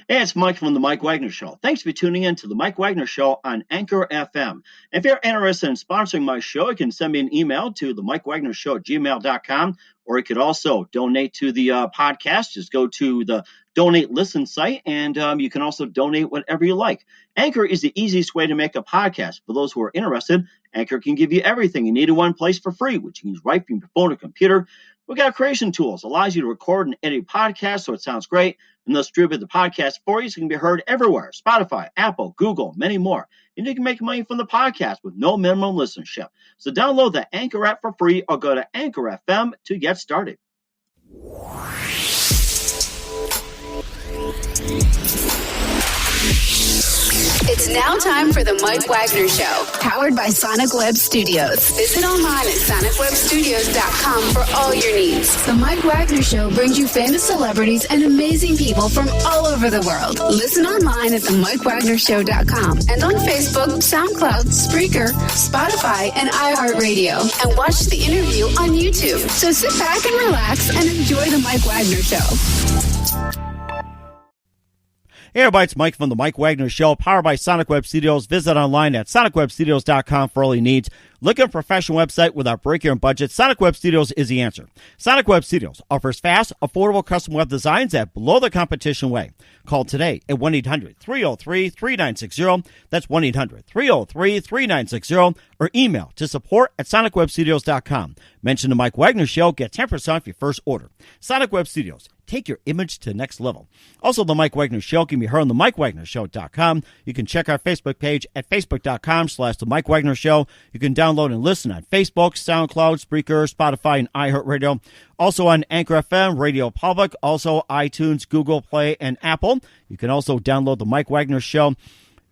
Hey, it's Mike from The Mike Wagner Show. Thanks for tuning in to The Mike Wagner Show on Anchor FM. If you're interested in sponsoring my show, you can send me an email to themikewagnershow@gmail.com, or you could also donate to the podcast. Just go to the Donate Listen site, and you can also donate whatever you like. Anchor is the easiest way to make a podcast. For those who are interested, Anchor can give you everything you need in one place for free, which you can use right from your phone or computer. We've got creation tools, allows you to record and edit podcasts so it sounds great, and they'll distribute the podcast for you so it can be heard everywhere. Spotify, Apple, Google, many more. And you can make money from the podcast with no minimum listenership. So download the Anchor app for free or go to Anchor FM to get started. It's now time for the Mike Wagner Show, powered by Sonic Web Studios. Visit online at sonicwebstudios.com for all your needs. The Mike Wagner Show brings you famous celebrities and amazing people from all over the world. Listen online at themikewagnershow.com and on Facebook, SoundCloud, Spreaker, Spotify, and iHeartRadio. And watch the interview on YouTube. So sit back and relax and enjoy the Mike Wagner Show. Hey everybody, it's Mike from the Mike Wagner Show, powered by Sonic Web Studios. Visit online at sonicwebstudios.com for all your needs. Look at a professional website without breaking your budget. Sonic Web Studios is the answer. Sonic Web Studios offers fast, affordable custom web designs that blow the competition away. Call today at 1-800-303-3960. That's 1-800-303-3960. Or email to support@sonicwebstudios.com. Mention the Mike Wagner Show. Get 10% off your first order. Sonic Web Studios. Take your image to the next level. Also, the Mike Wagner Show can be heard on the MikeWagnerShow.com. You can check our Facebook page at Facebook.com/The Mike Wagner Show. You can download and listen on Facebook, SoundCloud, Spreaker, Spotify, and iHeartRadio. Also on Anchor FM, Radio Public, also iTunes, Google Play, and Apple. You can also download the Mike Wagner Show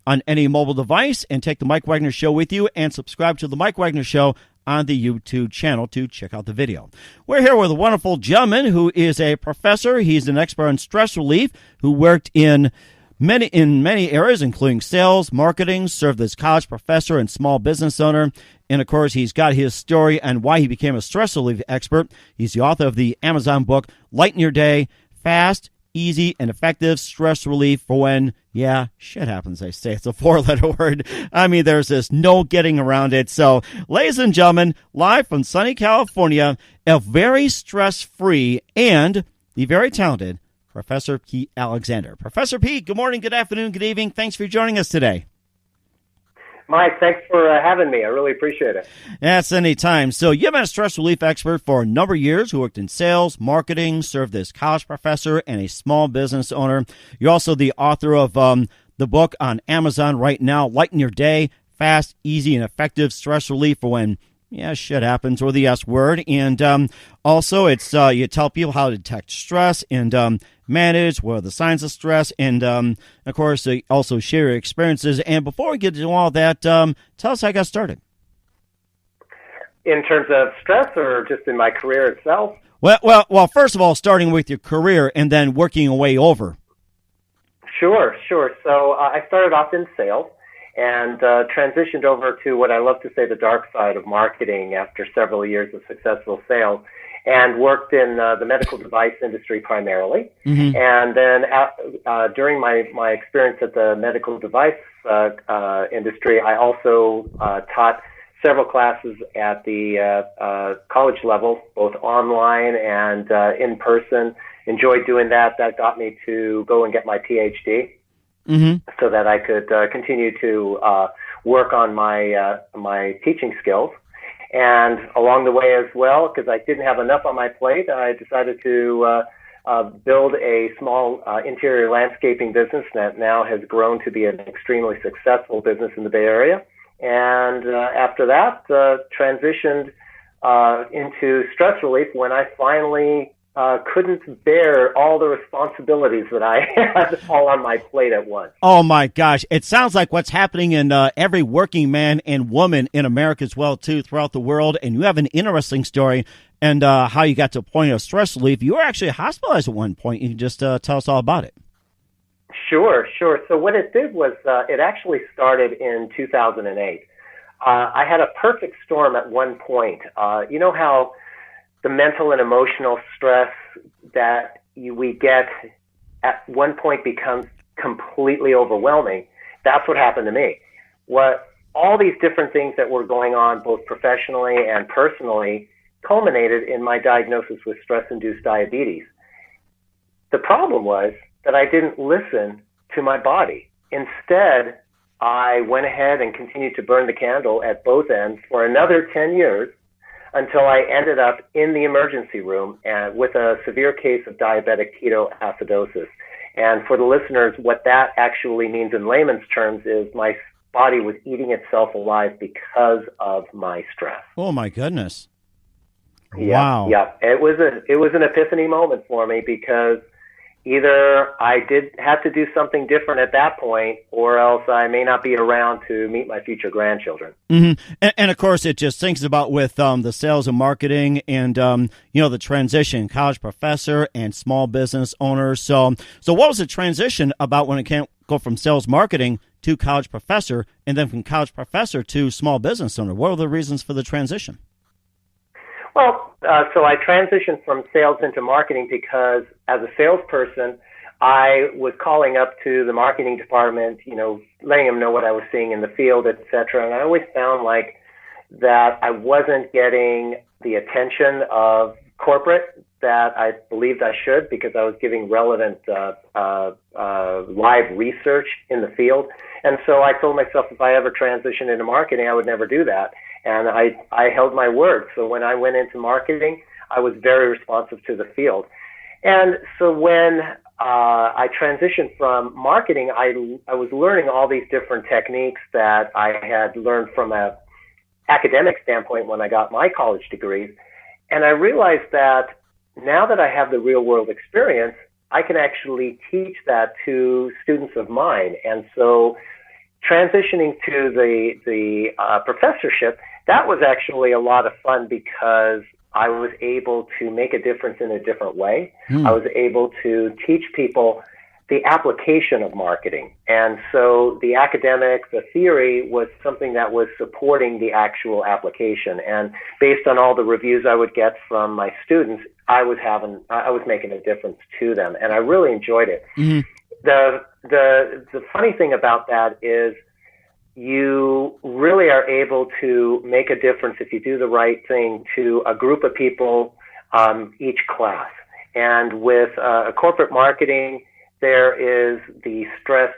on any mobile device and take the Mike Wagner Show with you and subscribe to the Mike Wagner Show on the YouTube channel to check out the video. We're here with a wonderful gentleman who is a professor. He's an expert on stress relief who worked in many areas, including sales, marketing, served as college professor and small business owner. And, of course, he's got his story on why he became a stress relief expert. He's the author of the Amazon book, Lighten Your Day, Fast, Easy, and Effective Stress Relief for when, shit happens, they say. It's a 4-letter word. I mean, there's this no getting around it. So, ladies and gentlemen, live from sunny California, a very stress-free and the very talented Professor Pete Alexander. Professor Pete, good morning, good afternoon, good evening. Thanks for joining us today. Mike, thanks for having me. I really appreciate it. Yes, anytime. So you've been a stress relief expert for a number of years who worked in sales, marketing, served as college professor, and a small business owner. You're also the author of the book on Amazon right now, Lighten Your Day, Fast, Easy, and Effective Stress Relief for when shit happens, or the S word. And also, it's you tell people how to detect stress and manage what are the signs of stress. And, of course, also share your experiences. And before we get to all that, tell us how you got started. In terms of stress or just in my career itself? Well, first of all, starting with your career and then working your way over. Sure. So I started off in sales and transitioned over to what I love to say the dark side of marketing after several years of successful sales, and worked in the medical device industry primarily. Mm-hmm. And then during my experience at the medical device industry, I also taught several classes at the college level, both online and in person. Enjoyed doing that. That got me to go and get my PhD. Mm-hmm. So that I could continue to work on my teaching skills. And along the way as well, because I didn't have enough on my plate, I decided to build a small interior landscaping business that now has grown to be an extremely successful business in the Bay Area. And after that, transitioned into stress relief when I finally couldn't bear all the responsibilities that I had all on my plate at once. Oh, my gosh. It sounds like what's happening in every working man and woman in America as well, too, throughout the world. And you have an interesting story and how you got to a point of stress relief. You were actually hospitalized at one point. You can just tell us all about it. Sure. So what it did was it actually started in 2008. I had a perfect storm at one point. You know how the mental and emotional stress that we get at one point becomes completely overwhelming. That's what happened to me. All these different things that were going on, both professionally and personally, culminated in my diagnosis with stress-induced diabetes. The problem was that I didn't listen to my body. Instead, I went ahead and continued to burn the candle at both ends for another 10 years until I ended up in the emergency room with a severe case of diabetic ketoacidosis. And for the listeners, what that actually means in layman's terms is my body was eating itself alive because of my stress. Oh, my goodness. Yeah, wow. Yeah, it was an epiphany moment for me, because either I did have to do something different at that point, or else I may not be around to meet my future grandchildren. Mm-hmm. And of course, it just thinks about with the sales and marketing and, the transition, college professor and small business owner. So what was the transition about when it can't go from sales marketing to college professor, and then from college professor to small business owner? What were the reasons for the transition? Well, so I transitioned from sales into marketing because as a salesperson, I was calling up to the marketing department, letting them know what I was seeing in the field, et cetera. And I always found like that I wasn't getting the attention of corporate that I believed I should, because I was giving relevant live research in the field. And so I told myself if I ever transitioned into marketing, I would never do that. And I held my word. So when I went into marketing, I was very responsive to the field. And so when I transitioned from marketing, I was learning all these different techniques that I had learned from an academic standpoint when I got my college degrees. And I realized that now that I have the real world experience, I can actually teach that to students of mine. And so transitioning to the professorship, that was actually a lot of fun, because I was able to make a difference in a different way. I was able to teach people the application of marketing. And so the academic, the theory was something that was supporting the actual application. And based on all the reviews I would get from my students, I was making a difference to them. And I really enjoyed it. Mm-hmm. The funny thing about that is you really are able to make a difference if you do the right thing to a group of people each class. And with corporate marketing, there is the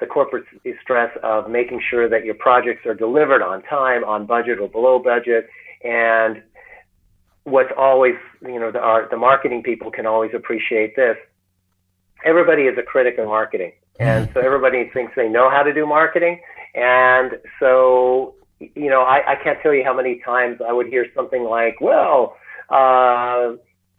corporate stress of making sure that your projects are delivered on time, on budget, or below budget. And what's always, the marketing people can always appreciate this. Everybody is a critic of marketing. And so everybody thinks they know how to do marketing. And so, I can't tell you how many times I would hear something like, well,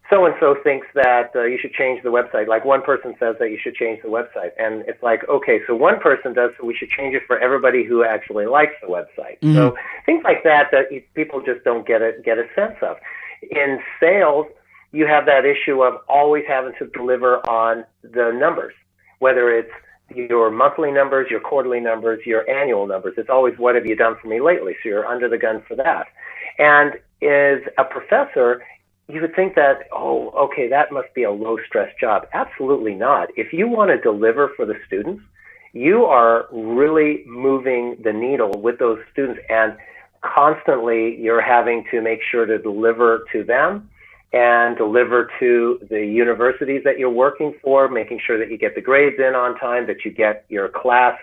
so-and-so thinks that you should change the website. Like one person says that you should change the website. And it's like, okay, so one person does, so we should change it for everybody who actually likes the website. Mm-hmm. So things like that people just don't get a sense of. In sales, you have that issue of always having to deliver on the numbers, whether it's your monthly numbers, your quarterly numbers, your annual numbers. It's always, what have you done for me lately? So you're under the gun for that. And as a professor, you would think that, oh, okay, that must be a low-stress job. Absolutely not. If you want to deliver for the students, you are really moving the needle with those students, and constantly you're having to make sure to deliver to them and deliver to the universities that you're working for, making sure that you get the grades in on time, that you get your class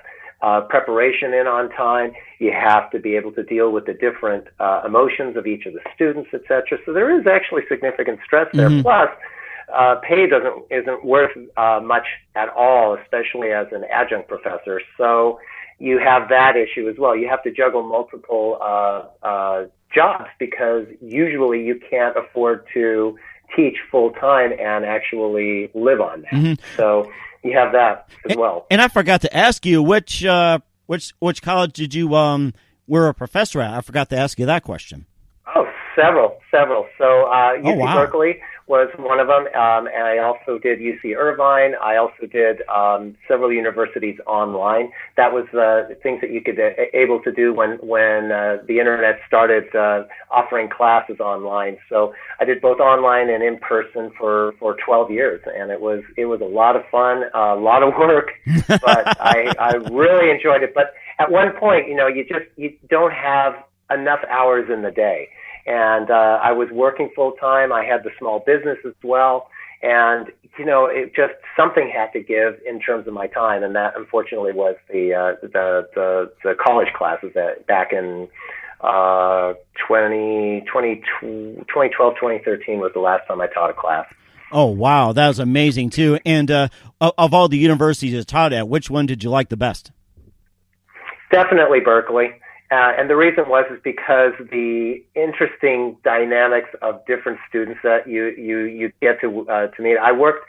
preparation in on time. You have to be able to deal with the different emotions of each of the students, et cetera. So there is actually significant stress there. Mm-hmm. Plus, pay isn't worth much at all, especially as an adjunct professor. So you have that issue as well. You have to juggle multiple jobs, because usually you can't afford to teach full time and actually live on that. Mm-hmm. So you have that as well. And I forgot to ask you, which college did you were a professor at? I forgot to ask you that question. Oh, Several. So UC wow. Berkeley was one of them, and I also did UC Irvine. I also did several universities online. That was things that you could able to do when the internet started offering classes online. So I did both online and in person for 12 years, and it was a lot of fun, a lot of work, but I really enjoyed it. But at one point, you don't have enough hours in the day. And I was working full time. I had the small business as well. And, it just something had to give in terms of my time. And that, unfortunately, was the college classes that back in 2012, 2013 was the last time I taught a class. Oh, wow. That was amazing, too. And of all the universities you taught at, which one did you like the best? Definitely Berkeley. And the reason is because the interesting dynamics of different students that you get to meet. I worked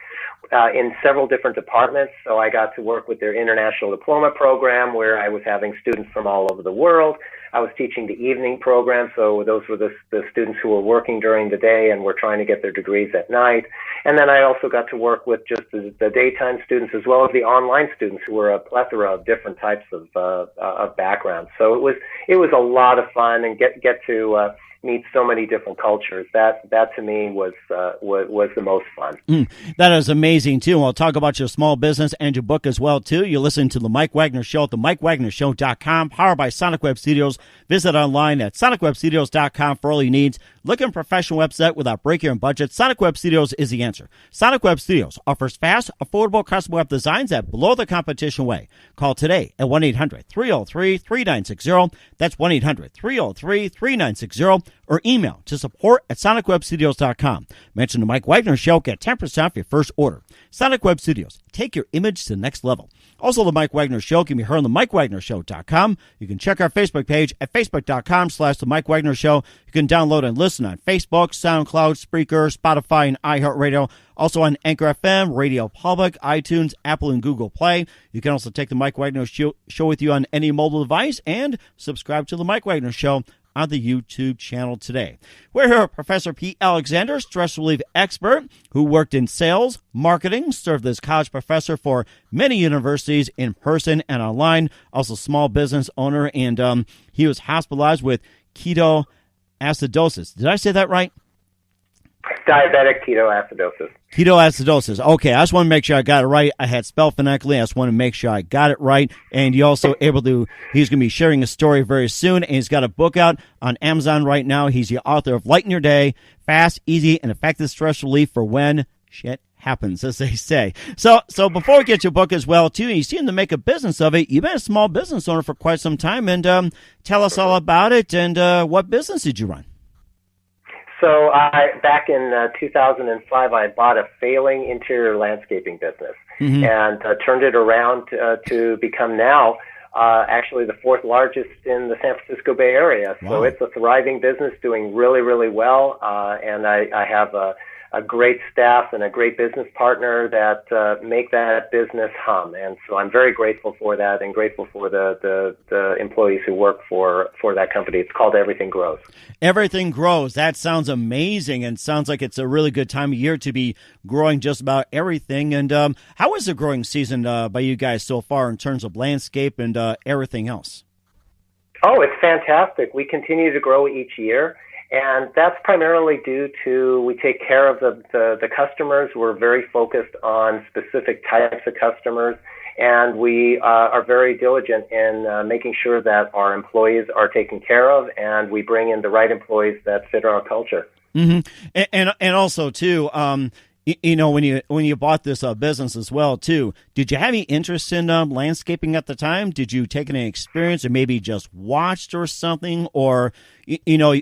in several different departments, so I got to work with their international diploma program, where I was having students from all over the world. I was teaching the evening program, so those were the students who were working during the day and were trying to get their degrees at night. And then I also got to work with just the daytime students, as well as the online students, who were a plethora of different types of backgrounds. So it was a lot of fun, and get to meet so many different cultures. That to me was the most fun. That is amazing too. We'll talk about your small business and your book as well too. You listen to the Mike Wagner Show at the MikeWagnerShow.com, powered by Sonic Web Studios. Visit online at SonicWebStudios.com for all your needs. Looking for a professional website without breaking your budget? Sonic Web Studios is the answer. Sonic Web Studios offers fast, affordable custom web designs that blow the competition away. Call today at 1-800-303-3960. That's 1-800-303-3960. Or email to support@sonicwebstudios.com. Mention the Mike Wagner Show. Get 10% off your first order. Sonic Web Studios. Take your image to the next level. Also, the Mike Wagner Show can be heard on the MikeWagnerShow.com. You can check our Facebook page at Facebook.com/The Mike Wagner Show. You can download and listen on Facebook, SoundCloud, Spreaker, Spotify, and iHeartRadio. Also on Anchor FM, Radio Public, iTunes, Apple, and Google Play. You can also take the Mike Wagner Show with you on any mobile device and subscribe to the Mike Wagner Show on the YouTube channel today. We're here with Professor Pete Alexander, stress relief expert who worked in sales, marketing, served as college professor for many universities in person and online, also small business owner, and he was hospitalized with ketoacidosis. Did I say that right? Diabetic ketoacidosis. Ketoacidosis. Okay, I just want to make sure I got it right. I had spelled phonetically. I just want to make sure I got it right. And you also he's going to be sharing a story very soon, and he's got a book out on Amazon right now. He's the author of Lighten Your Day, Fast, Easy, and Effective Stress Relief for When Shit Happens, as they say. So before we get your book as well, too, you seem to make a business of it. You've been a small business owner for quite some time, and tell us all about it, and what business did you run? So back in 2005, I bought a failing interior landscaping business and turned it around to become now actually the fourth largest in the San Francisco Bay Area. Wow. So it's a thriving business, doing really, really well. And I have a great staff and a great business partner that make that business hum. And so I'm very grateful for that, and grateful for the employees who work for that company. It's called Everything Grows. Everything Grows. That sounds amazing, and sounds like it's a really good time of year to be growing just about everything. And how is the growing season by you guys so far in terms of landscape and everything else? Oh, it's fantastic. We continue to grow each year. And that's primarily due to we take care of the customers. We're very focused on specific types of customers, and we are very diligent in making sure that our employees are taken care of, and we bring in the right employees that fit our culture. Mm-hmm. And also, too, when you bought this business as well, too, did you have any interest in landscaping at the time? Did you take any experience, or maybe just watched or something, or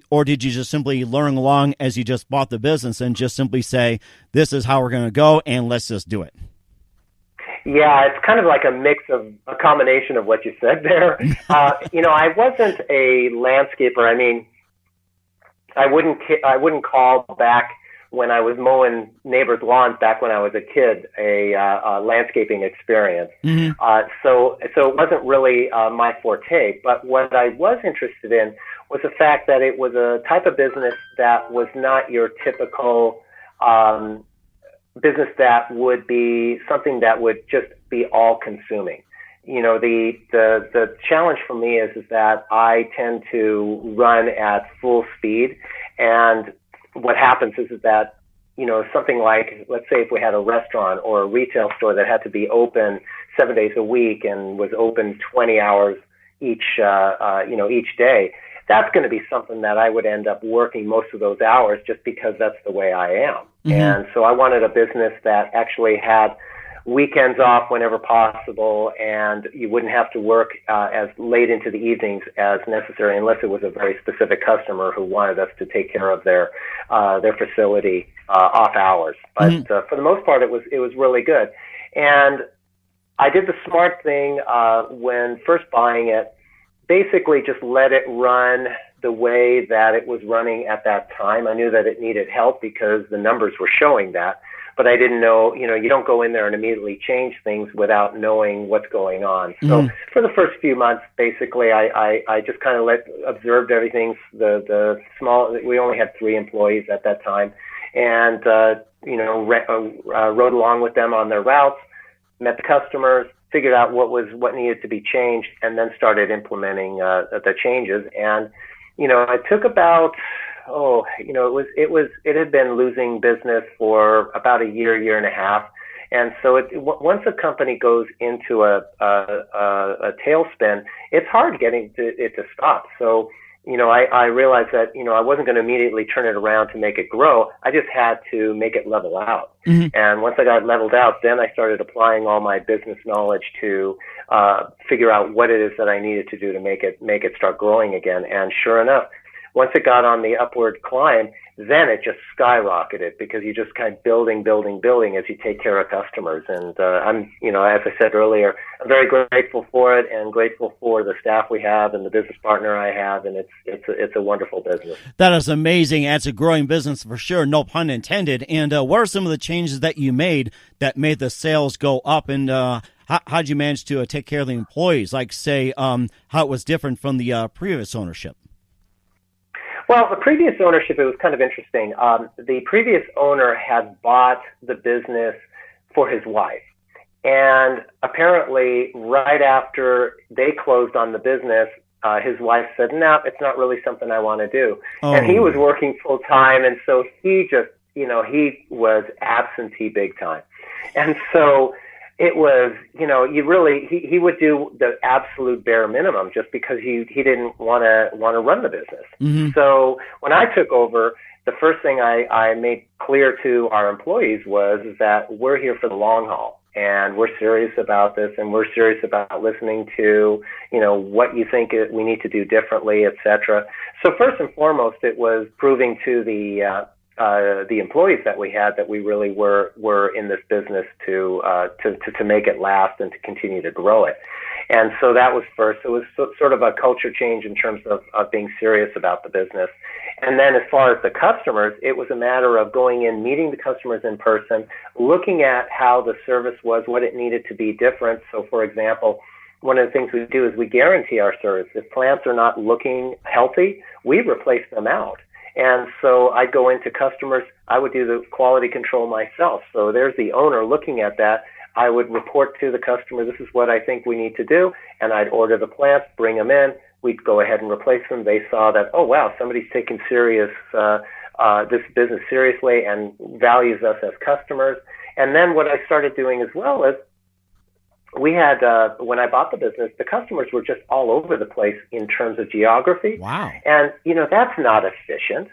or did you just simply learn along as you just bought the business and just simply say, this is how we're going to go, and let's just do it? Yeah, it's kind of like a combination of what you said there. I wasn't a landscaper. I mean, I wouldn't call back when I was mowing neighbors' lawns back when I was a kid, a landscaping experience. Mm-hmm. So it wasn't really my forte. But what I was interested in was the fact that it was a type of business that was not your typical business that would be something that would just be all consuming. The challenge for me is that I tend to run at full speed, and what happens is that, something like, let's say if we had a restaurant or a retail store that had to be open 7 days a week and was open 20 hours each day, that's going to be something that I would end up working most of those hours just because that's the way I am. Mm-hmm. And so I wanted a business that actually had weekends off whenever possible, and you wouldn't have to work as late into the evenings as necessary unless it was a very specific customer who wanted us to take care of their facility off hours. But for the most part, it was really good. And I did the smart thing when first buying it. Basically, just let it run the way that it was running at that time. I knew that it needed help because the numbers were showing that. But I didn't know, you don't go in there and immediately change things without knowing what's going on. So for the first few months, basically, I just kind of observed everything. We only had 3 employees at that time, and rode along with them on their routes, met the customers, figured out what needed to be changed, and then started implementing the changes. And it took about it had been losing business for about a year and a half. And so once a company goes into a tailspin, it's hard getting it to stop. So, I realized that, I wasn't going to immediately turn it around to make it grow. I just had to make it level out. Mm-hmm. And once I got it leveled out, then I started applying all my business knowledge to figure out what it is that I needed to do to make it start growing again. And sure enough, once it got on the upward climb, then it just skyrocketed because you just kind of building as you take care of customers. And I'm, as I said earlier, I'm very grateful for it and grateful for the staff we have and the business partner I have, and it's a wonderful business. That is amazing. It's a growing business for sure, no pun intended. And what are some of the changes that you made that made the sales go up? And how'd you manage to take care of the employees? Like, say, how it was different from the previous ownership? Well, the previous ownership, it was kind of interesting. The previous owner had bought the business for his wife. And apparently, right after they closed on the business, his wife said, no, it's not really something I want to do. Oh. And he was working full time. And so he just, he was absentee big time. And so it was, he would do the absolute bare minimum just because he didn't want to run the business. Mm-hmm. So when I took over, the first thing I made clear to our employees was that we're here for the long haul, and we're serious about this, and we're serious about listening to, what you think we need to do differently, et cetera. So first and foremost, it was proving to the employees that we had that we really were in this business to make it last and to continue to grow it. And so that was first. It was sort of a culture change in terms of being serious about the business. And then as far as the customers, it was a matter of going in, meeting the customers in person, looking at how the service was, what it needed to be different. So for example, one of the things we do is we guarantee our service. If plants are not looking healthy, we replace them out. And so I'd go into customers, I would do the quality control myself. So there's the owner looking at that. I would report to the customer, this is what I think we need to do. And I'd order the plants, bring them in. We'd go ahead and replace them. They saw that, oh, wow, somebody's taking this business seriously and values us as customers. And then what I started doing as well is we had, when I bought the business, the customers were just all over the place in terms of geography. Wow. And, that's not efficient.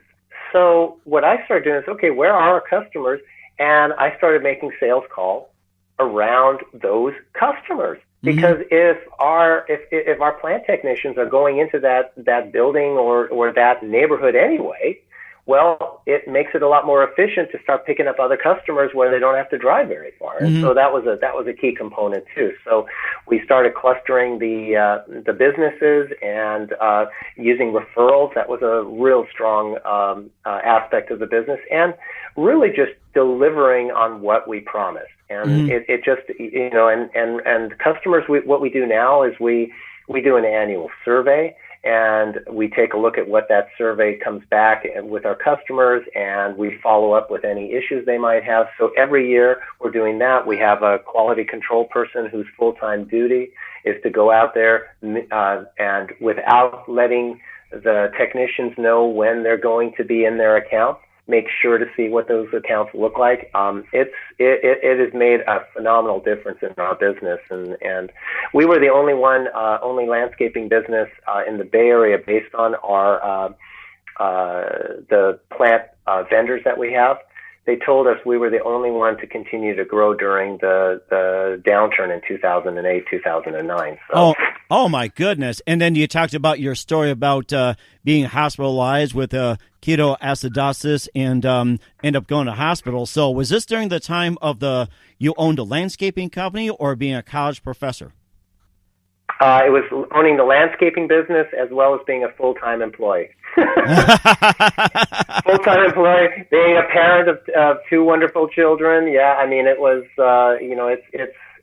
So what I started doing is, okay, where are our customers? And I started making sales calls around those customers. Because if our plant technicians are going into that building or that neighborhood anyway, well, it makes it a lot more efficient to start picking up other customers where they don't have to drive very far. And so that was a key component too. So we started clustering the businesses and using referrals. That was a real strong aspect of the business, and really just delivering on what we promised. And it just, and customers, what we do now is we do an annual survey, and we take a look at what that survey comes back with our customers, and we follow up with any issues they might have. So every year we're doing that. We have a quality control person whose full-time duty is to go out there and without letting the technicians know when they're going to be in their account, make sure to see what those accounts look like. It has made a phenomenal difference in our business, and we were the only landscaping business in the Bay Area based on our the plant vendors that we have. They told us we were the only one to continue to grow during the downturn in 2008, 2009. So. Oh my goodness! And then you talked about your story about being hospitalized with ketoacidosis and end up going to hospital. So was this during the time of you owned a landscaping company or being a college professor? It was owning the landscaping business as well as being a full-time employee. Full-time employee, being a parent of two wonderful children. Yeah, I mean, it was,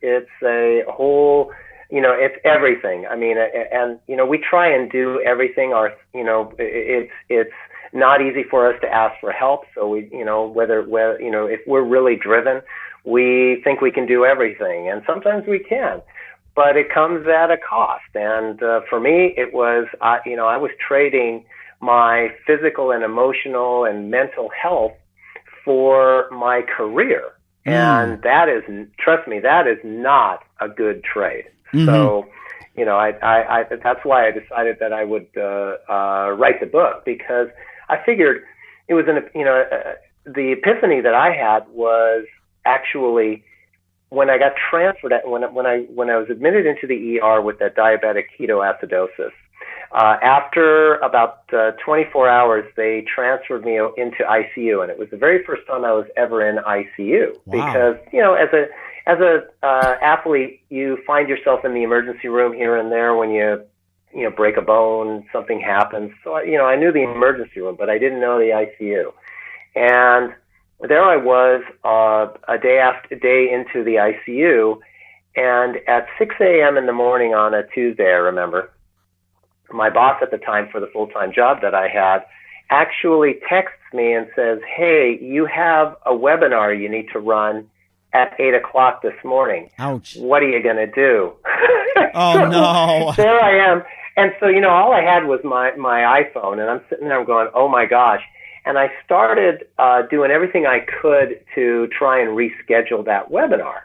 it's a whole, it's everything. I mean, and, we try and do everything. It's not easy for us to ask for help. So we, if we're really driven, we think we can do everything. And sometimes we can. But it comes at a cost. And for me, it was, I was trading my physical and emotional and mental health for my career. And that is, trust me, that is not a good trade. So, I that's why I decided that I would write the book, because I figured it was the epiphany that I had was actually when I got transferred, when I was admitted into the ER with that diabetic ketoacidosis, after about 24 hours, they transferred me into ICU, and it was the very first time I was ever in ICU. Wow. Because as a athlete, you find yourself in the emergency room here and there when you break a bone, something happens. So I knew the emergency room, but I didn't know the ICU, and there I was a day into the ICU, and at 6 a.m. in the morning on a Tuesday, I remember, my boss at the time for the full-time job that I had actually texts me and says, "Hey, you have a webinar you need to run at 8 o'clock this morning. Ouch. What are you going to do?" Oh, no. There I am. And so, all I had was my iPhone, and I'm sitting there going, oh my gosh. And I started doing everything I could to try and reschedule that webinar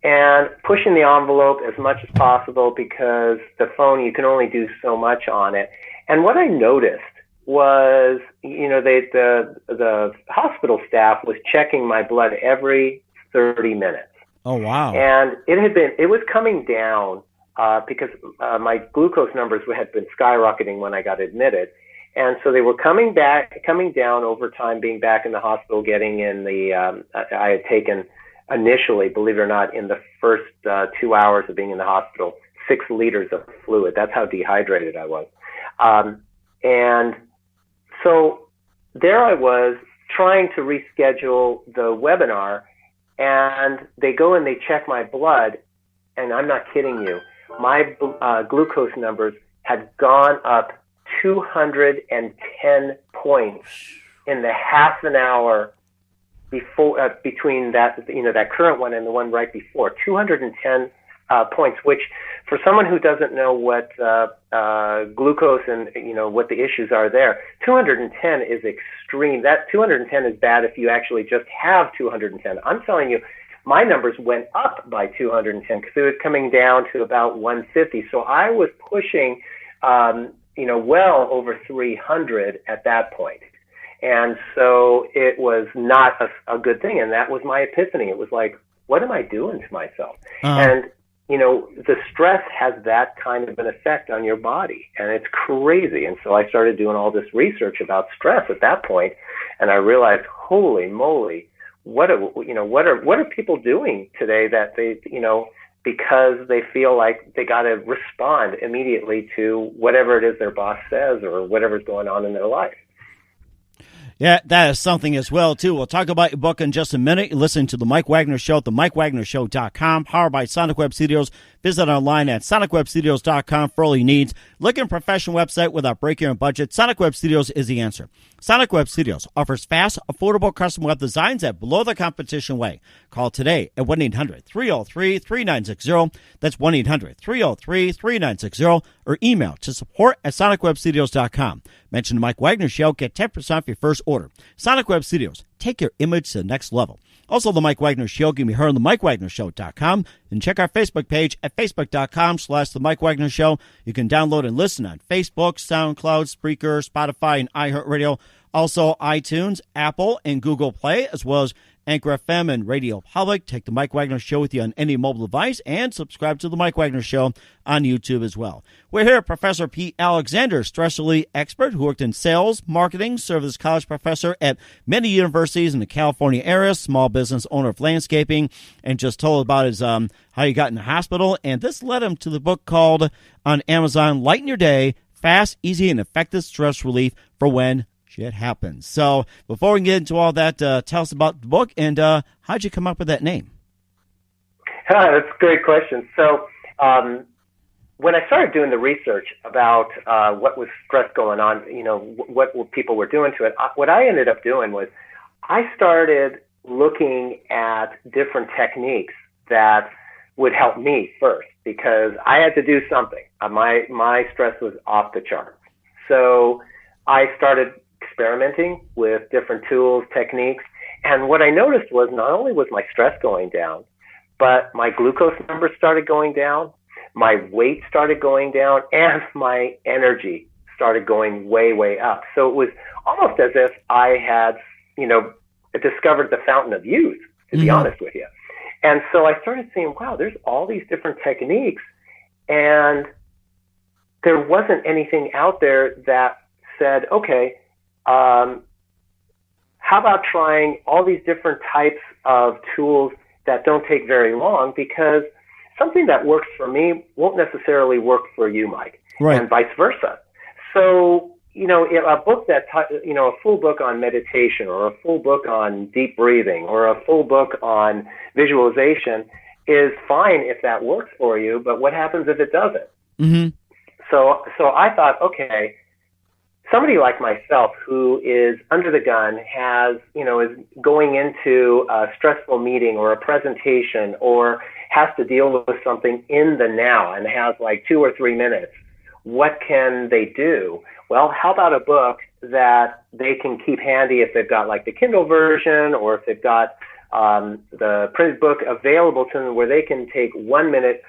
and pushing the envelope as much as possible, because the phone, you can only do so much on it. And what I noticed was, the hospital staff was checking my blood every 30 minutes. Oh, wow. And it was coming down because my glucose numbers had been skyrocketing when I got admitted. And so they were coming down over time, being back in the hospital, getting in I had taken initially, believe it or not, in the first 2 hours of being in the hospital, 6 liters of fluid. That's how dehydrated I was. And so there I was trying to reschedule the webinar, and they go and they check my blood, and I'm not kidding you, my glucose numbers had gone up 210 points in the half an hour before between that that current one and the one right before. 210 points, which for someone who doesn't know what glucose and what the issues are there, 210 is extreme. That 210 is bad if you actually just have 210. I'm telling you, my numbers went up by 210 because it was coming down to about 150. So I was pushing well over 300 at that point. And so it was not a good thing. And that was my epiphany. It was like, what am I doing to myself? And the stress has that kind of an effect on your body, and it's crazy. And so I started doing all this research about stress at that point, and I realized, holy moly, what are people doing today that they, because they feel like they got to respond immediately to whatever it is their boss says or whatever's going on in their life. Yeah, that is something as well, too. We'll talk about your book in just a minute. You're listening to The Mike Wagner Show at themikewagnershow.com, powered by Sonic Web Studios. Visit online at sonicwebstudios.com for all your needs. Look at a professional website without breaking your budget. Sonic Web Studios is the answer. Sonic Web Studios offers fast, affordable custom web designs at below the competition way. Call today at 1-800-303-3960. That's 1-800-303-3960. Or email to support@sonicwebstudios.com. Mention the Mike Wagner Show. Get 10% off your first order. Sonic Web Studios. Take your image to the next level. Also, The Mike Wagner Show can be heard on themikewagnershow.com. And check our Facebook page at facebook.com/The Mike Wagner Show. You can download and listen on Facebook, SoundCloud, Spreaker, Spotify, and iHeartRadio. Also, iTunes, Apple, and Google Play, as well as Anchor FM and Radio Public. Take The Mike Wagner Show with you on any mobile device, and subscribe to The Mike Wagner Show on YouTube as well. We're here with Professor Pete Alexander, stress relief expert who worked in sales, marketing, served as college professor at many universities in the California area, small business owner of landscaping, and just told about his how he got in the hospital. And this led him to the book called on Amazon, Lighten Your Day, Fast, Easy, and Effective Stress Relief for When Shit Happens. So before we get into all that, tell us about the book and how'd you come up with that name? That's a great question. So when I started doing the research about what was stress going on, what people were doing to it, what I ended up doing was I started looking at different techniques that would help me first, because I had to do something. My stress was off the charts. So I started experimenting with different tools, techniques. And what I noticed was not only was my stress going down, but my glucose numbers started going down, my weight started going down, and my energy started going way, way up. So it was almost as if I had, discovered the fountain of youth, to be honest with you. And so I started seeing, wow, there's all these different techniques, and there wasn't anything out there that said, okay, how about trying all these different types of tools that don't take very long, because something that works for me won't necessarily work for you, Mike, right, and vice versa. So, a book that, a full book on meditation, or a full book on deep breathing, or a full book on visualization is fine if that works for you, but what happens if it doesn't? Mm-hmm. So I thought, okay, somebody like myself who is under the gun is going into a stressful meeting or a presentation, or has to deal with something in the now and has like 2 or 3 minutes. What can they do? Well, how about a book that they can keep handy if they've got like the Kindle version, or if they've got the printed book available to them, where they can take 1 minute,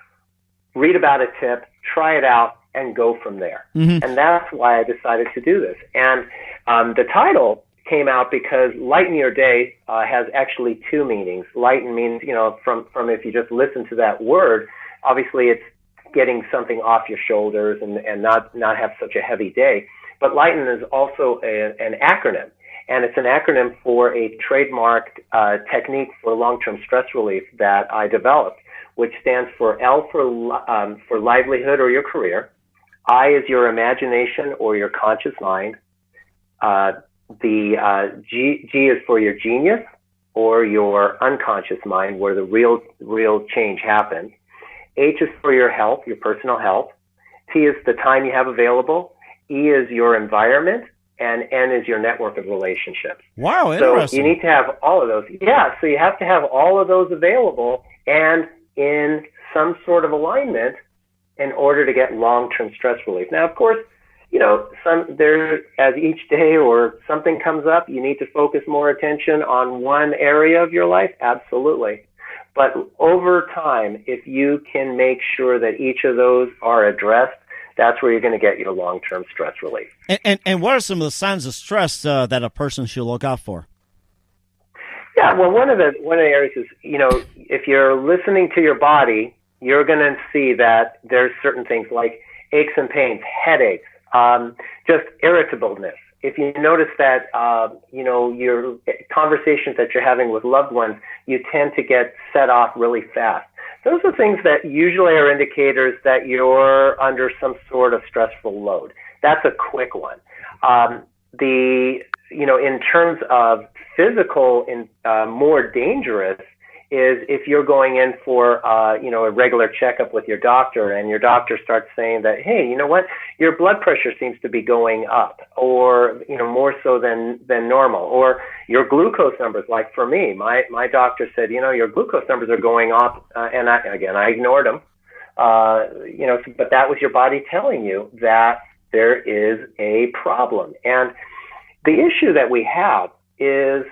read about a tip, try it out, and go from there. Mm-hmm. And that's why I decided to do this. And the title came out because Lighten Your Day has actually 2 meanings. Lighten means, from if you just listen to that word, obviously it's getting something off your shoulders and not have such a heavy day. But Lighten is also an acronym, and it's an acronym for a trademarked technique for long-term stress relief that I developed, which stands for L for livelihood or your career. I is your imagination or your conscious mind. The G is for your genius or your unconscious mind, where the real change happens. H is for your health, your personal health. T is the time you have available. E is your environment, and N is your network of relationships. Wow, interesting. So you need to have all of those. Yeah, so you have to have all of those available and in some sort of alignment in order to get long-term stress relief. Now, of course, as each day or something comes up, you need to focus more attention on one area of your life. Absolutely. But over time, if you can make sure that each of those are addressed, that's where you're going to get your long-term stress relief. And what are some of the signs of stress that a person should look out for? Yeah, well, one of the areas is, if you're listening to your body, you're going to see that there's certain things like aches and pains, headaches, just irritableness. If you notice that, your conversations that you're having with loved ones, you tend to get set off really fast. Those are things that usually are indicators that you're under some sort of stressful load. That's a quick one. In terms of physical and more dangerous is if you're going in for, a regular checkup with your doctor and your doctor starts saying that, hey, you know what, your blood pressure seems to be going up or, more so than normal, or your glucose numbers. Like for me, my doctor said, your glucose numbers are going up. And I ignored them. But that was your body telling you that there is a problem. And the issue that we have is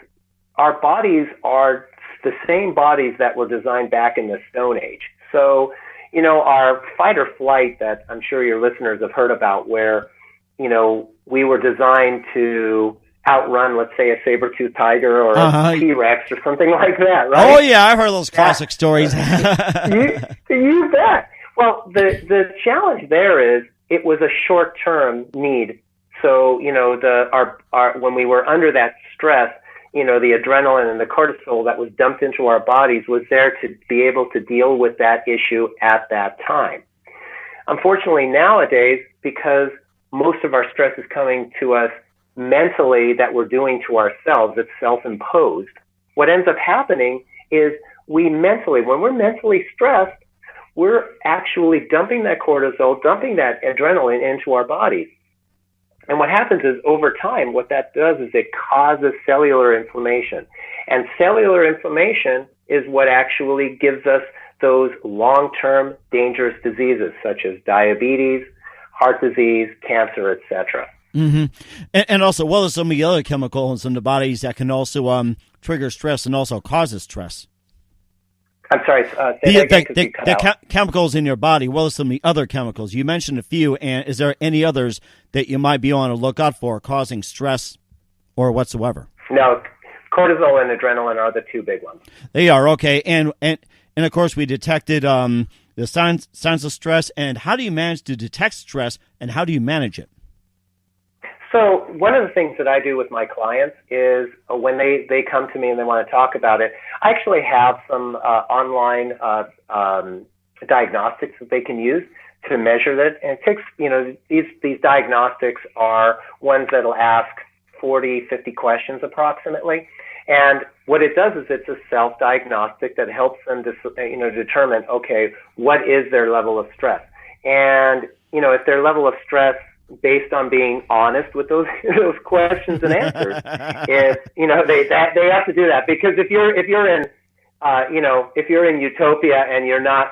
our bodies are the same bodies that were designed back in the Stone Age. So, our fight or flight that I'm sure your listeners have heard about where, we were designed to outrun, let's say, a saber-toothed tiger or a T-Rex or something like that, right? Oh, yeah, I've heard those classic stories. You bet. Well, the challenge there is it was a short-term need. So, when we were under that stress, the adrenaline and the cortisol that was dumped into our bodies was there to be able to deal with that issue at that time. Unfortunately, nowadays, because most of our stress is coming to us mentally that we're doing to ourselves, it's self-imposed, what ends up happening is when we're mentally stressed, we're actually dumping that cortisol, dumping that adrenaline into our bodies. And what happens is over time, what that does is it causes cellular inflammation. And cellular inflammation is what actually gives us those long-term dangerous diseases such as diabetes, heart disease, cancer, etc. Mm-hmm. And also, there's some of the other chemicals in the bodies that can also trigger stress and also causes stress. I'm sorry, say that again, the chemicals in your body, well as some of the other chemicals. You mentioned a few, and is there any others that you might be on a lookout for causing stress or whatsoever? No, cortisol and adrenaline are the two big ones. They are, okay. And of course, we detected the signs of stress. And how do you manage to detect stress, and how do you manage it? So one of the things that I do with my clients is when they come to me and they want to talk about it, I actually have some online diagnostics that they can use to measure that. And it takes, these diagnostics are ones that'll ask 40, 50 questions approximately. And what it does is it's a self-diagnostic that helps them determine, okay, what is their level of stress? And, if their level of stress based on being honest with those questions and answers, is they have to do that, because if you're in utopia and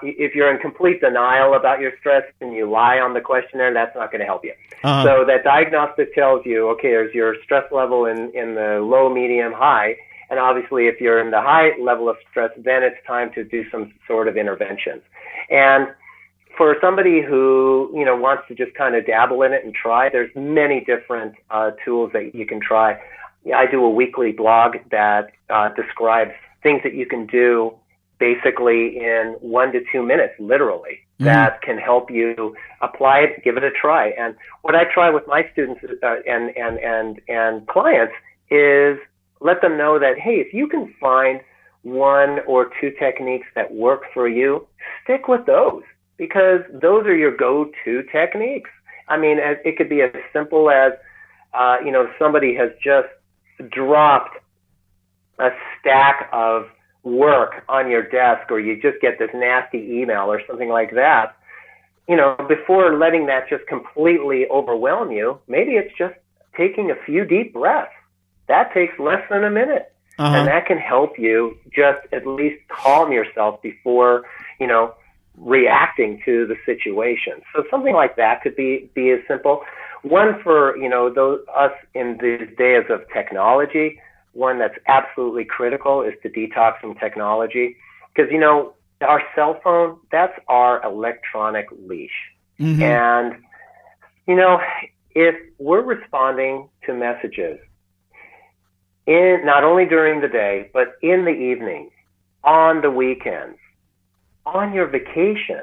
if you're in complete denial about your stress and you lie on the questionnaire, that's not going to help you. So that diagnostic tells you, okay, there's your stress level in the low, medium, high, and obviously if you're in the high level of stress, then it's time to do some sort of interventions. And for somebody who, wants to just kind of dabble in it and try, there's many different tools that you can try. I do a weekly blog that describes things that you can do basically in 1 to 2 minutes, literally, that can help you apply it, give it a try. And what I try with my students and clients is let them know that, hey, if you can find 1 or 2 techniques that work for you, stick with those, because those are your go-to techniques. I mean, it could be as simple as, somebody has just dropped a stack of work on your desk, or you just get this nasty email or something like that. Before letting that just completely overwhelm you, maybe it's just taking a few deep breaths. That takes less than a minute. And that can help you just at least calm yourself before, reacting to the situation. So something like that could be as simple. One for, us in these days of technology, one that's absolutely critical is to detox from technology. Because, our cell phone, that's our electronic leash. And, if we're responding to messages not only during the day, but in the evening, on the weekends, on your vacation,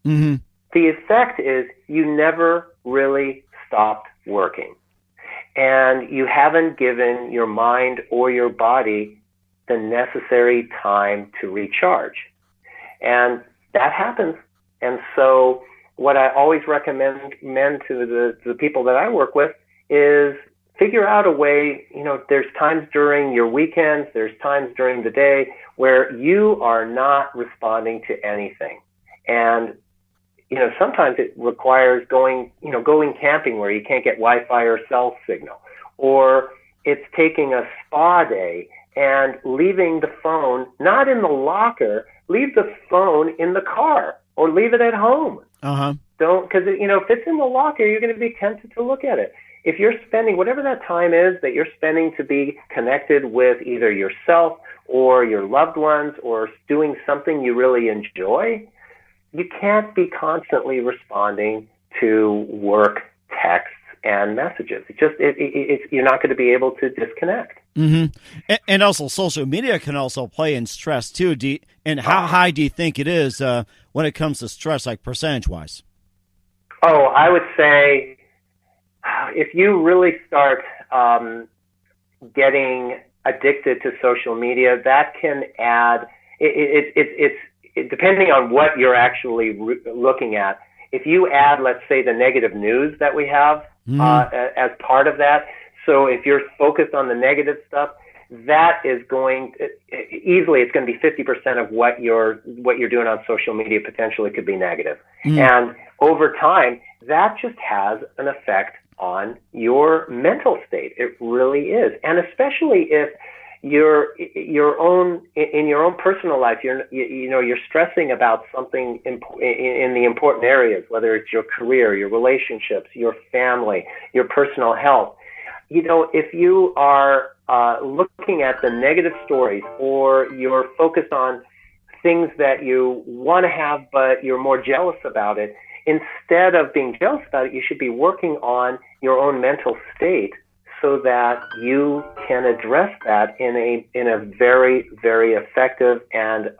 Mm-hmm. the effect is you never really stopped working. And you haven't given your mind or your body the necessary time to recharge. And that happens. And so what I always recommend to the people that I work with is figure out a way, there's times during your weekends, there's times during the day where you are not responding to anything. And, sometimes it requires going camping where you can't get Wi-Fi or cell signal, or it's taking a spa day and leaving the phone, not in the locker, leave the phone in the car or leave it at home. Uh-huh. Because, if it's in the locker, you're going to be tempted to look at it. If you're spending whatever that time is that you're spending to be connected with either yourself or your loved ones or doing something you really enjoy, you can't be constantly responding to work texts and messages. You're not going to be able to disconnect. Mm-hmm. And also, social media can also play in stress too. And how high do you think it is when it comes to stress, like percentage-wise? Oh, I would say if you really start getting addicted to social media, that can add. It's depending on what you're actually looking at. If you add, let's say, the negative news that we have as part of that, so if you're focused on the negative stuff, that is going easily. It's going to be 50% of what you're doing on social media. Potentially could be negative, and over time, that just has an effect on your mental state. It really is, and especially if you're in your own personal life, you're stressing about something in the important areas, whether it's your career, your relationships, your family, your personal health. If you are looking at the negative stories, or you're focused on things that you want to have but you're more jealous about it, instead of being jealous about it, you should be working on your own mental state so that you can address that in a very, very effective and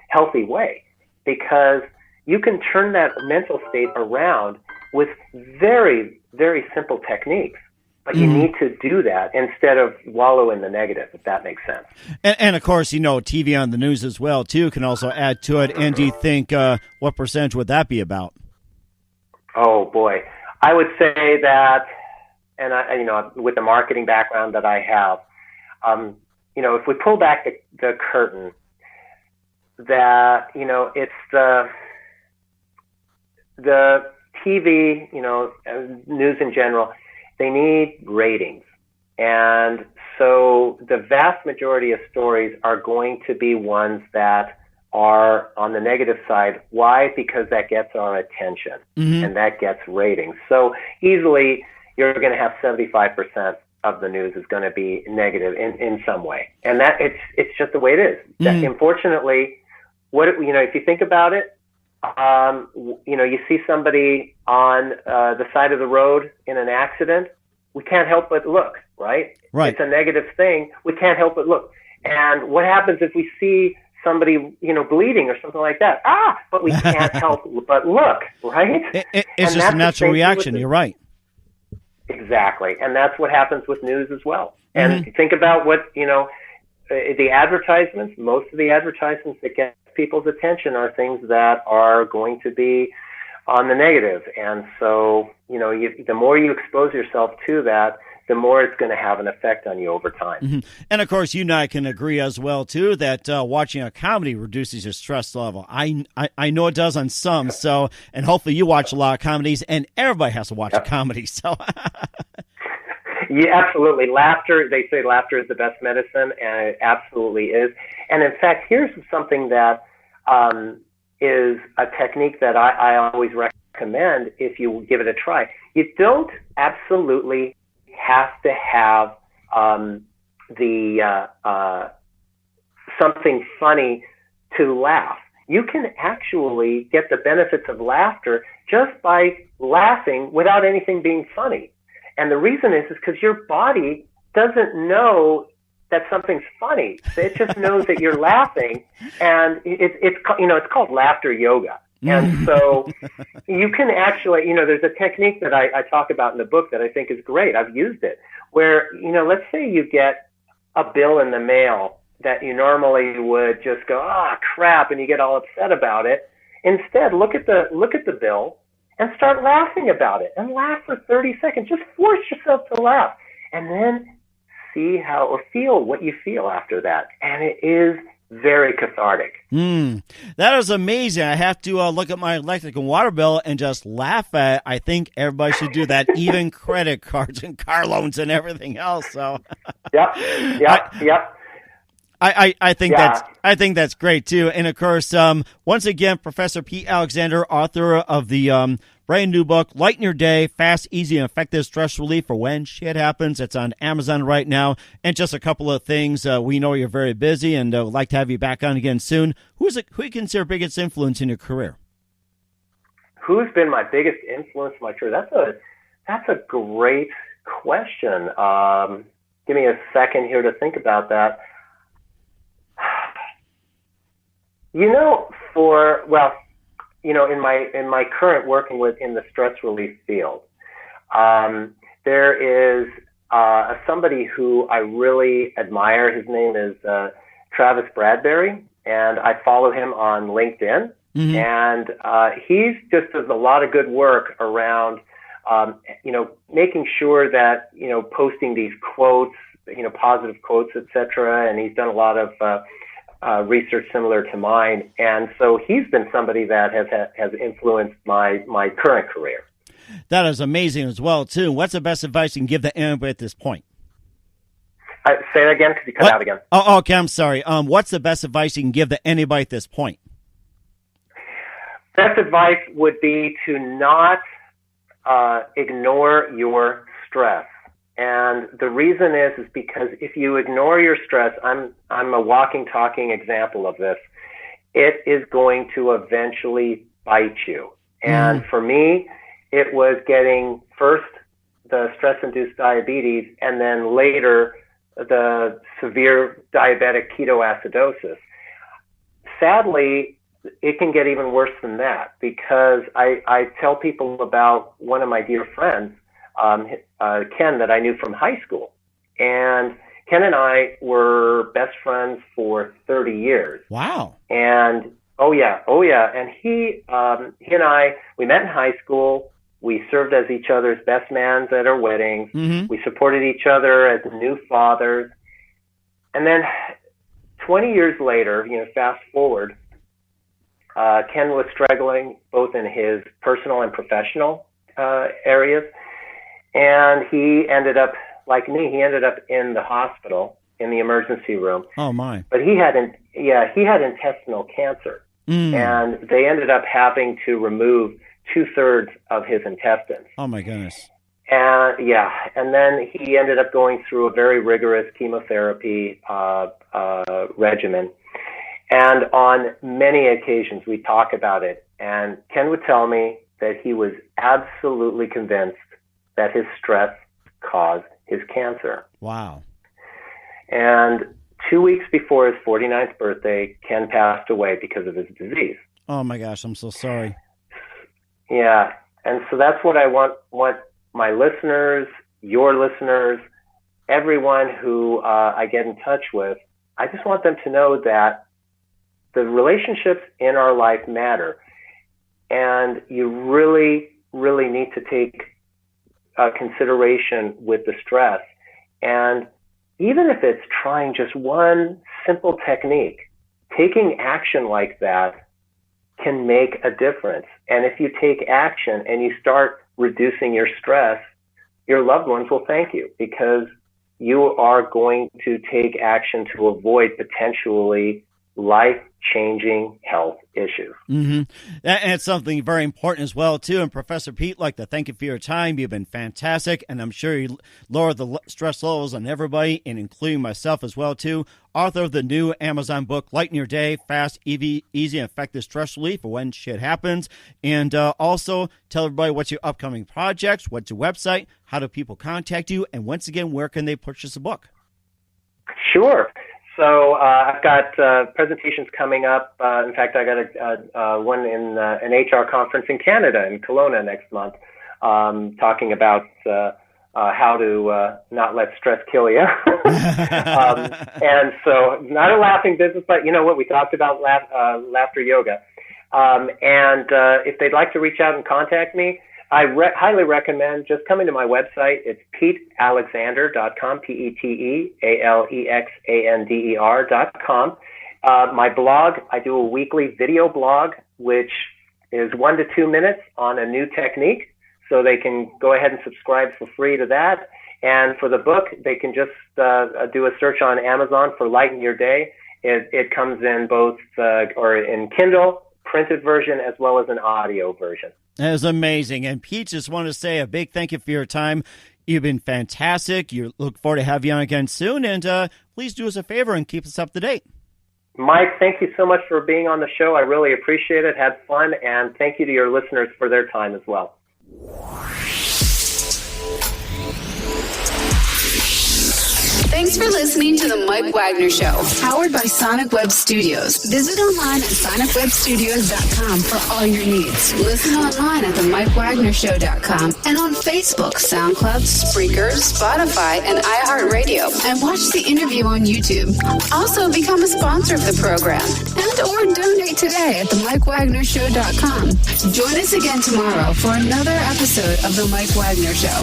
healthy way, because you can turn that mental state around with very, very simple techniques. But you need to do that instead of wallow in the negative, if that makes sense. And of course, TV on the news as well, too, can also add to it. And do you think what percentage would that be about? Oh, boy. I would say that, and with the marketing background that I have, if we pull back the curtain, that, it's the TV, news in general, they need ratings. And so the vast majority of stories are going to be ones that are on the negative side. Why? Because that gets our attention and that gets ratings. So easily you're going to have 75% of the news is going to be negative in some way. And that it's just the way it is. Unfortunately, if you think about it, you see somebody on the side of the road in an accident, we can't help but look, right? Right. It's a negative thing. We can't help but look. And what happens if we see somebody, bleeding or something like that? But we can't help but look, right? It's just a natural reaction. You're right. Exactly. And that's what happens with news as well. And think about what, the advertisements, most of the advertisements that get people's attention are things that are going to be on the negative. And so, the more you expose yourself to that, the more it's going to have an effect on you over time. And of course, you and I can agree as well, too, that watching a comedy reduces your stress level. I know it does on some. So, and hopefully you watch a lot of comedies, and everybody has to watch a comedy. So, yeah, absolutely. Laughter, they say laughter is the best medicine, and it absolutely is. And in fact, here's something that is a technique that I always recommend if you give it a try. You don't absolutely have to have something funny to laugh. You can actually get the benefits of laughter just by laughing without anything being funny. And the reason is because your body doesn't know that something's funny. It just knows that you're laughing, and it's called laughter yoga. And so you can actually, there's a technique that I talk about in the book that I think is great. I've used it where, let's say you get a bill in the mail that you normally would just go, crap, and you get all upset about it. Instead, look at the bill and start laughing about it, and laugh for 30 seconds. Just force yourself to laugh, and then see how or feel what you feel after that. And it is very cathartic. That is amazing. I have to look at my electric and water bill and just laugh at it. I think everybody should do that, even credit cards and car loans and everything else. So, Yep. I think that's great too. And of course, once again, Professor Pete Alexander, author of the brand new book, Lighten Your Day, Fast, Easy, and Effective Stress Relief for When Shit Happens. It's on Amazon right now. And just a couple of things. We know you're very busy, and would like to have you back on again soon. Who you consider biggest influence in your career? Who's been my biggest influence in my career? That's a great question. Give me a second here to think about that. In my current working in the stress relief field, there is somebody who I really admire. His name is Travis Bradbury, and I follow him on LinkedIn. Mm-hmm. And he's just does a lot of good work around, making sure that, posting these quotes, positive quotes, etc. And he's done a lot of research similar to mine, and so he's been somebody that has influenced my current career. That is amazing as well too. What's the best advice you can give to anybody at this point? Say that again, because you cut out again. Oh, okay, I'm sorry. What's the best advice you can give to anybody at this point? Best advice would be to not ignore your stress. And the reason is because if you ignore your stress, I'm a walking, talking example of this. It is going to eventually bite you. And for me, it was getting first the stress-induced diabetes, and then later the severe diabetic ketoacidosis. Sadly, it can get even worse than that, because I tell people about one of my dear friends, Ken, that I knew from high school. And Ken and I were best friends for 30 years. Wow. And oh yeah. And he and I, we met in high school. We served as each other's best mans at our weddings. Mm-hmm. We supported each other as new fathers. And then 20 years later, fast forward, Ken was struggling both in his personal and professional areas. And he ended up, like me, in the hospital, in the emergency room. Oh, my. But he had intestinal cancer. And they ended up having to remove 2/3 of his intestines. Oh, my goodness. And then he ended up going through a very rigorous chemotherapy regimen. And on many occasions, we talk about it. And Ken would tell me that he was absolutely convinced that his stress caused his cancer. Wow. And 2 weeks before his 49th birthday, Ken passed away because of his disease. Oh, my gosh, I'm so sorry. Yeah, and so that's what I want my listeners, your listeners, everyone who I get in touch with, I just want them to know that the relationships in our life matter. And you really, really need to take consideration with the stress. And even if it's trying just one simple technique, taking action like that can make a difference. And if you take action and you start reducing your stress, your loved ones will thank you, because you are going to take action to avoid potentially life-changing health issues. Mm-hmm. And it's something very important as well, too. And Professor Pete, I'd like to thank you for your time. You've been fantastic, and I'm sure you lowered the stress levels on everybody, and including myself as well, too. Author of the new Amazon book, Lighten Your Day, Fast, Easy, and Effective Stress Relief for When Shit Happens. And also tell everybody what's your upcoming projects, what's your website, how do people contact you, and once again, where can they purchase the book? Sure. So I've got presentations coming up. In fact, I got one in an HR conference in Canada, in Kelowna next month, talking about how to not let stress kill you. And so not a laughing business, but you know what? We talked about laughter yoga. And if they'd like to reach out and contact me, I highly recommend just coming to my website. It's PeteAlexander.com, PeteAlexander.com. My blog, I do a weekly video blog, which is 1 to 2 minutes on a new technique. So they can go ahead and subscribe for free to that. And for the book, they can just do a search on Amazon for Lighten Your Day. It comes in both or in Kindle, printed version, as well as an audio version. That is amazing. And Pete, just want to say a big thank you for your time. You've been fantastic. You look forward to having you on again soon. And please do us a favor and keep us up to date. Mike, thank you so much for being on the show. I really appreciate it. Had fun. And thank you to your listeners for their time as well. Thanks for listening to The Mike Wagner Show, powered by Sonic Web Studios. Visit online at sonicwebstudios.com for all your needs. Listen online at themikewagnershow.com and on Facebook, SoundCloud, Spreaker, Spotify, and iHeartRadio. And watch the interview on YouTube. Also, become a sponsor of the program or donate today at themikewagnershow.com. Join us again tomorrow for another episode of The Mike Wagner Show.